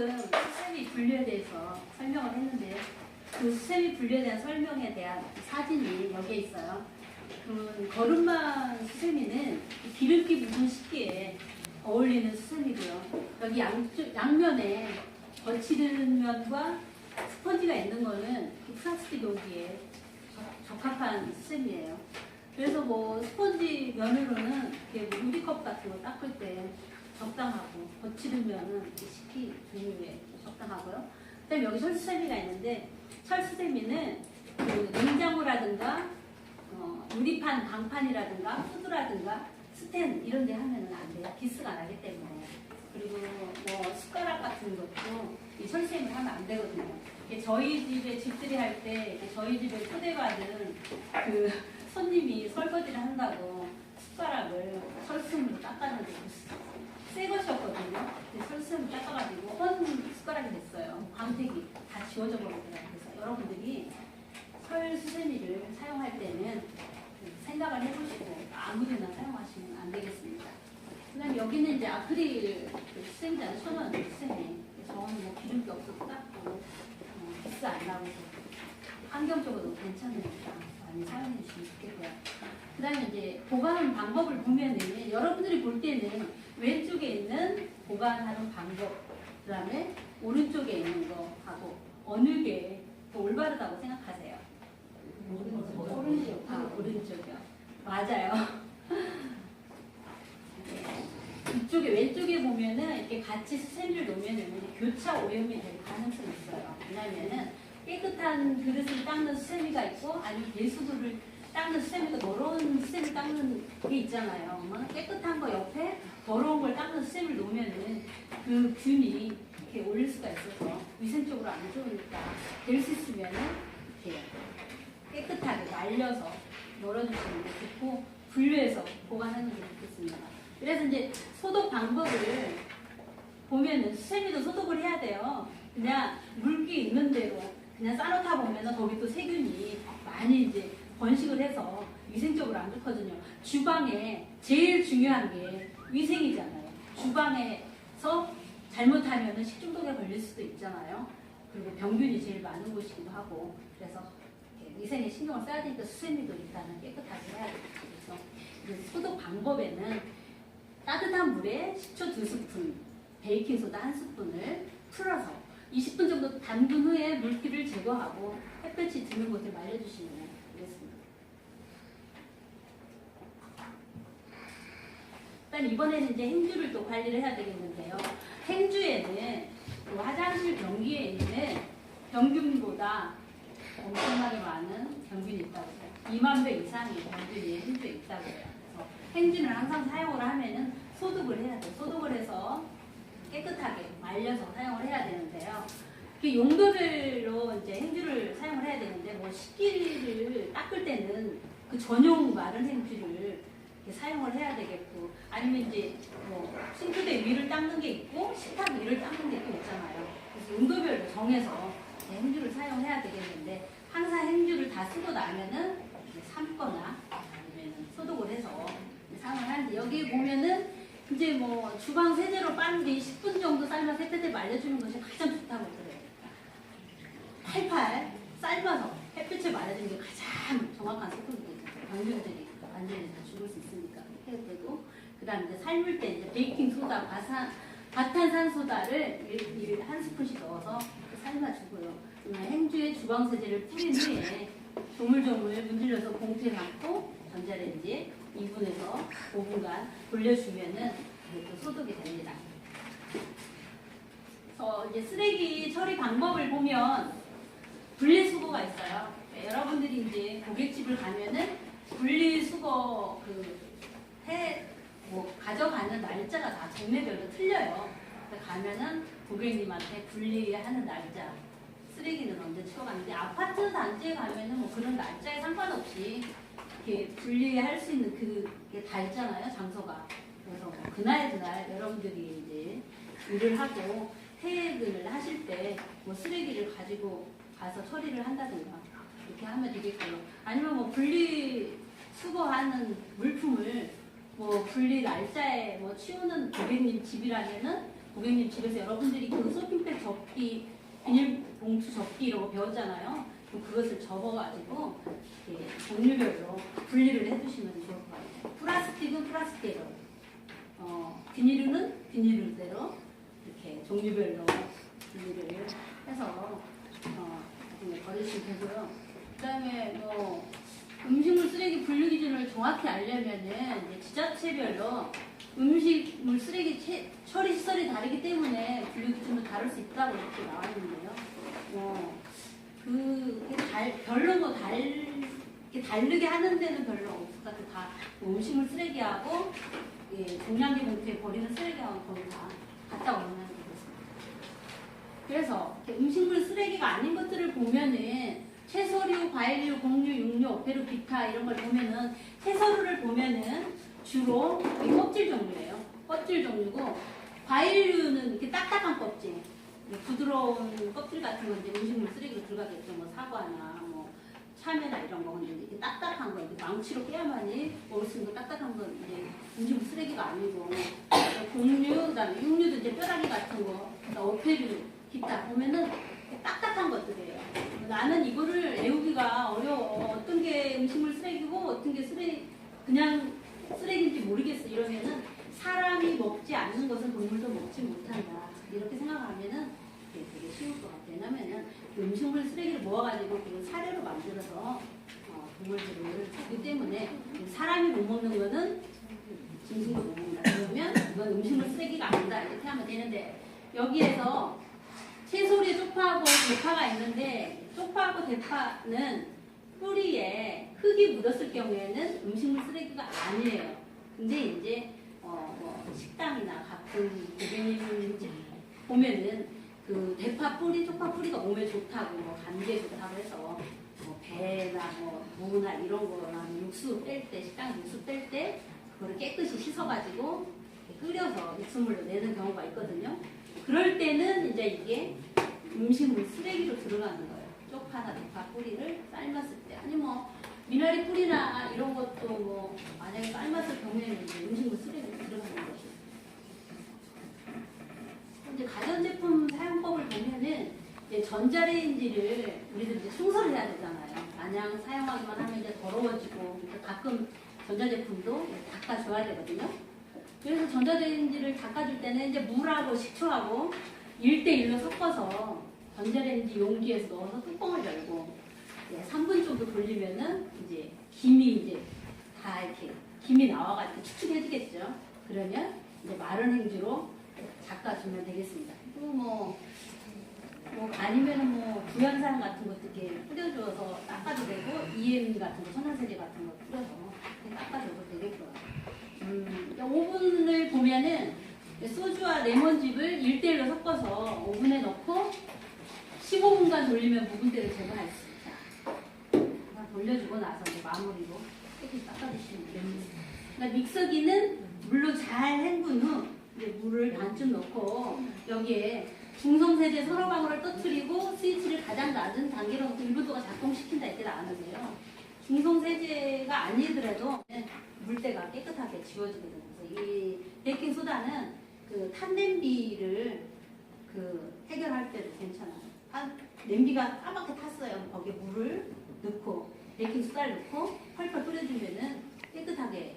방금 수세미 분류에 대해서 설명을 했는데 그 수세미 분류에 대한 설명에 대한 사진이 여기에 있어요. 그 거름망 수세미는 기름기 묻은 식기에 어울리는 수세미고요. 여기 양면에 거칠은 면과 스펀지가 있는 거는 플라스틱 용기에 적합한 수세미예요. 그래서 뭐 스펀지 면으로는 뭐 유리컵 같은 거 닦을 때 적당하고, 거칠은 면은 식기 종류에 적당하고요. 그다음에 여기 철수세미가 있는데, 철수세미는 그 냉장고라든가 유리판, 강판이라든가 후드라든가 스텐 이런 데 하면은 안 돼요. 기스가 나기 때문에. 그리고 뭐 숟가락 같은 것도 이 철수세미를 하면 안 되거든요. 저희 집에 집들이 할 때 저희 집에 초대받은 그 손님이 설거지를 한다고 숟가락을 철수세미로 닦았는데 새 것이었거든요. 철수세미 닦아가지고 헌 숟가락이 됐어요. 광택이 다 지워져 버리더라고요. 그래서 여러분들이 철수세미를 사용할 때는 생각을 해보시고 아무데나 사용하시면 안 되겠습니다. 그다음에 여기는 이제 아크릴 수세미잖아요. 천연 수세미. 저는 뭐 기름기 없어서 닦고 기스 안 나고 환경적으로도 괜찮으니까 많이 사용해 주시면 좋겠고요. 그 다음에 이제 보관 방법을 보면은 여러분들이 볼 때는 왼쪽에 있는 보관하는 방법, 그 다음에 오른쪽에 있는 거 하고 어느 게 더 올바르다고 생각하세요? 오른쪽. 오른쪽이요. 맞아요. 이쪽에 왼쪽에 보면은 이렇게 같이 수세미를 놓으면은 교차 오염이 될 가능성이 있어요. 왜냐면은 깨끗한 그릇을 닦는 수세미가 있고 아니면 배수구를 닦는 수세미가 더러운 수세미 닦는 게 있잖아요. 깨끗한 거 옆에 더러운 걸 닦는 수세미를 놓으면은 그 균이 이렇게 올릴 수가 있어서 위생적으로 안 좋으니까 될 수 있으면은 이렇게 깨끗하게 말려서 널어주시는 게 좋고 분류해서 보관하는 게 좋겠습니다. 그래서 이제 소독 방법을 보면은 수세미도 소독을 해야 돼요. 그냥 물기 있는 대로 그냥 싸놓다 보면은 거기 또 세균이 많이 이제 번식을 해서 위생적으로 안 좋거든요. 주방에 제일 중요한 게 위생이잖아요. 주방에서 잘못하면은 식중독에 걸릴 수도 있잖아요. 그리고 병균이 제일 많은 곳이기도 하고 그래서 위생에 신경을 써야 되니까 수세미도 일단은 깨끗하게 해야 돼요. 그래서 이제 소독 방법에는 따뜻한 물에 식초 2스푼, 베이킹소다 1스푼을 풀어서 20분 정도 담근 후에 물기를 제거하고 햇볕이 드는 곳에 말려주시면 되겠습니다. 일단 이번에는 이제 행주를 또 관리를 해야 되겠는데요. 행주에는 화장실 변기에 있는 병균보다 엄청나게 많은 병균이 있다고 해요. 2만 배 이상의 병균이 행주에 있다고 해요. 그래서 행주는 항상 사용을 하면은 소독을 해야 돼요. 소독을 해서 깨끗하게 말려서 사용을 해야 되는데요. 그 용도별로 이제 행주를 사용을 해야 되는데, 뭐 식기를 닦을 때는 그 전용 마른 행주를 이렇게 사용을 해야 되겠고, 아니면 이제 뭐 싱크대 위를 닦는 게 있고 식탁 위를 닦는 게 또 있잖아요. 그래서 용도별로 정해서 행주를 사용해야 되겠는데, 항상 행주를 다 쓰고 나면은 삶거나 아니면 소독을 해서 사용을 하는데, 여기 보면은 이제 뭐 주방 세제로 빤 뒤 10분 정도 삶아서 햇볕에 말려주는 것이 가장 좋다고 그래요. 팔팔 삶아서 햇빛에 말려주는 게 가장 정확한 소독이거든요. 병균들이 완전히 다 죽을 수 있으니까 해야 되고, 그 다음에 이제 삶을 때 이제 베이킹 소다, 과탄산소다를 1스푼씩 넣어서 삶아주고요. 행주에 주방 세제를 뿌린 후에 조물조물 문질러서 봉투에 담고 전자레인지에 2분에서 5분간 돌려주면은 이것도 소독이 됩니다. 그래서 이제 쓰레기 처리 방법을 보면 분리수거가 있어요. 여러분들이 이제 고깃집을 가면은 분리수거 가져가는 날짜가 다 동네별로 틀려요. 가면은 고객님한테 분리하는 날짜, 쓰레기는 언제 치워가는데, 아파트 단지에 가면은 뭐 그런 날짜에 상관없이 이렇게 분리할 수 있는 그게 다 있잖아요, 장소가. 그래서 그날 여러분들이 이제 일을 하고 퇴근을 하실 때 뭐 쓰레기를 가지고 가서 처리를 한다든가 이렇게 하면 되겠고요. 아니면 뭐 분리 수거하는 물품을 뭐 분리 날짜에 뭐 치우는 고객님 집이라면은 고객님 집에서 여러분들이 그 쇼핑백 접기, 비닐봉투 접기 이런 거 배웠잖아요. 그럼 그것을 접어가지고 종류별로 분리를 해주시면 좋을 것 같아요. 플라스틱은 플라스틱대로, 비닐은 비닐대로 이렇게 종류별로 분리를 해서 버리시면 되고요. 그다음에 뭐 음식물 쓰레기 분류 기준을 정확히 알려면은 이제 지자체별로 음식물 쓰레기 처리 시설이 다르기 때문에 분류 기준도 다를 수 있다고 이렇게 나와 있는데요. 별로 뭐 다르게 하는 데는 별로 없을 것 같아요. 다 음식물 쓰레기하고 종량제 봉투에 버리는 쓰레기하고 거의 다 갖다 오는 거겠습니다. 그래서 음식물 쓰레기가 아닌 것들을 보면은 채소류, 과일류, 곡류, 육류, 어패류, 기타 이런 걸 보면은 채소류를 보면은 주로 껍질 종류예요. 껍질 종류고 과일류는 이렇게 딱딱한 껍질, 부드러운 껍질 같은 건 이제 음식물 쓰레기로 들어가겠죠. 뭐 사과나 뭐 참외나 이런 거. 근데 이렇게 딱딱한 거, 망치로 깨야만이 먹을 수 있는 딱딱한 건 이제 음식물 쓰레기가 아니고 곡류, 그다음에 육류도 이제 뼈다귀 같은 거, 어패류, 기타 보면은 딱딱한 것들이에요. 나는 이거를 외우기가 어려워. 어떤 게 음식물 쓰레기고 어떤 게 그냥 쓰레기인지 모르겠어. 이러면은 사람이 먹지 않는 것은 동물도 먹지 못한다. 이렇게 생각하면은 되게 쉬울 것 같아요. 왜냐면은 음식물 쓰레기를 모아가지고 그 사료로 만들어서 동물들을 주기 때문에 사람이 못 먹는 거는 짐승도 못 먹는다. 그러면 이건 음식물 쓰레기가 아니다. 이렇게 하면 되는데 여기에서 채소류에 쪽파하고 대파가 있는데 쪽파하고 대파는 뿌리에 흙이 묻었을 경우에는 음식물 쓰레기가 아니에요. 근데 이제 뭐 식당이나 가끔 고객님 보면은 그 대파 뿌리, 쪽파 뿌리가 몸에 좋다고 뭐 감기에 좋다고 해서 뭐 배나 뭐 무나 이런 거나 육수 뺄 때, 식당 육수 뺄 때 그거를 깨끗이 씻어가지고 끓여서 육수물로 내는 경우가 있거든요. 그럴 때는 이제 이게 음식물 쓰레기로 들어가는 거예요. 쪽파나 대파 뿌리를 삶았을 때. 아니 뭐 미나리 뿌리나 이런 것도 뭐 만약에 삶았을 경우에는 이제 음식물 쓰레기로 들어가는 거죠. 이제 가전제품 사용법을 보면은 이제 전자레인지를 우리들 이제 순서를 해야 되잖아요. 마냥 사용하기만 하면 이제 더러워지고 가끔 전자제품도 닦아줘야 되거든요. 그래서 전자레인지를 닦아줄 때는 이제 물하고 식초하고 1대1로 섞어서 전자레인지 용기에 넣어서 뚜껑을 열고 3분 정도 돌리면은 이제 김이 이제 다 이렇게 김이 나와가지고 축축해지겠죠. 그러면 이제 마른 행주로 닦아주면 되겠습니다. 그리고 뭐 아니면은 뭐 구연산 같은 것도 이렇게 뿌려줘서 닦아도 되고 EM 같은 거, 천연세제 같은 거 뿌려서 닦아줘도 되겠고요. 오븐을 보면은 소주와 레몬즙을 1대1로 섞어서 오븐에 넣고 15분간 돌리면 묵은때를 제거할 수 있다. 돌려주고 나서 이제 마무리로 깨끗이 닦아주시면 됩니다. 그러니까 믹서기는 물로 잘 헹군 후 이제 물을 반쯤 넣고 여기에 중성세제 서너 방울을 떠뜨리고 스위치를 가장 낮은 단계로 놓고 1분도가 작동시킨다 이렇게 나왔는데요. 중성세제가 아니더라도 물때가 깨끗하게 지워지게 되면서 이 베이킹소다는 그 탄냄비를 해결할 때도 괜찮아요. 냄비가 까맣게 탔어요. 거기에 물을 넣고 베이킹소다를 넣고 펄펄 끓여주면은 깨끗하게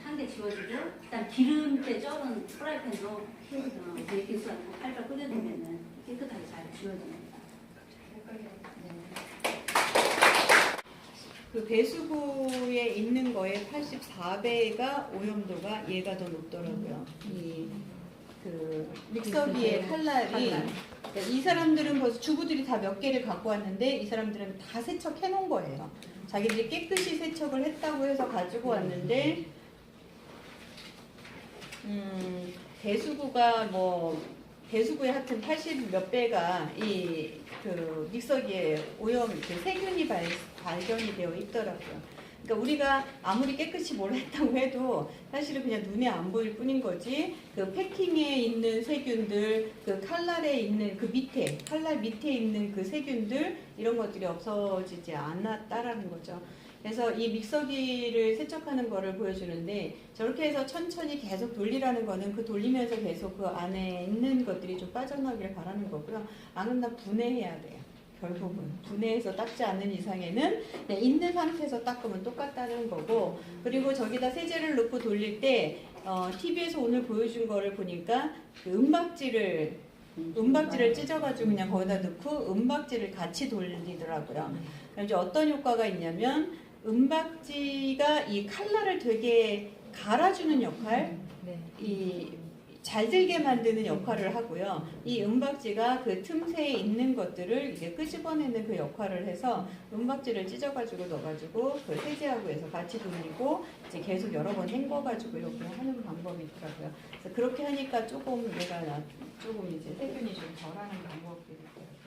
탄 게 지워지고 그다음 기름때 쩔은 프라이팬도 베이킹소다 넣고 펄펄 끓여주면은 깨끗하게 잘 지워집니다. 그 배수구에 있는 거에 84배가 오염도가 얘가 더 높더라고요. 그 믹서기의 칼날이 이 사람들은 벌써 주부들이 다 몇 개를 갖고 왔는데 이 사람들은 다 세척해 놓은 거예요. 자기들이 깨끗이 세척을 했다고 해서 가지고 왔는데 배수구에 하여튼 80 몇 배가 이 그 믹서기에 오염 세균이 발견이 되어 있더라고요. 그러니까 우리가 아무리 깨끗이 뭘 했다고 해도 사실은 그냥 눈에 안 보일 뿐인 거지. 그 패킹에 있는 세균들, 그 칼날에 있는 그 밑에, 칼날 밑에 있는 그 세균들 이런 것들이 없어지지 않았다라는 거죠. 그래서 이 믹서기를 세척하는 거를 보여주는데 저렇게 해서 천천히 계속 돌리라는 거는 그 돌리면서 계속 그 안에 있는 것들이 좀 빠져나오길 바라는 거고요. 안 그러면 분해해야 돼요. 결국은 분해해서 닦지 않는 이상에는 있는 상태에서 닦으면 똑같다는 거고, 그리고 저기다 세제를 넣고 돌릴 때 TV에서 오늘 보여준 거를 보니까 그 은박지를 찢어가지고 그냥 거기다 넣고 은박지를 같이 돌리더라고요. 그럼 이제 어떤 효과가 있냐면 은박지가 이 칼날을 되게 갈아주는 역할, 이 잘 들게 만드는 역할을 하고요. 이 은박지가 그 틈새에 있는 것들을 이제 끄집어내는 그 역할을 해서 은박지를 찢어가지고 넣어가지고 그 세제하고 해서 같이 돌리고 이제 계속 여러 번 헹궈가지고 이렇게 하는 방법이 있더라고요. 그래서 그렇게 하니까 조금 이제 세균이 좀 덜하는 방법이 있더라고요.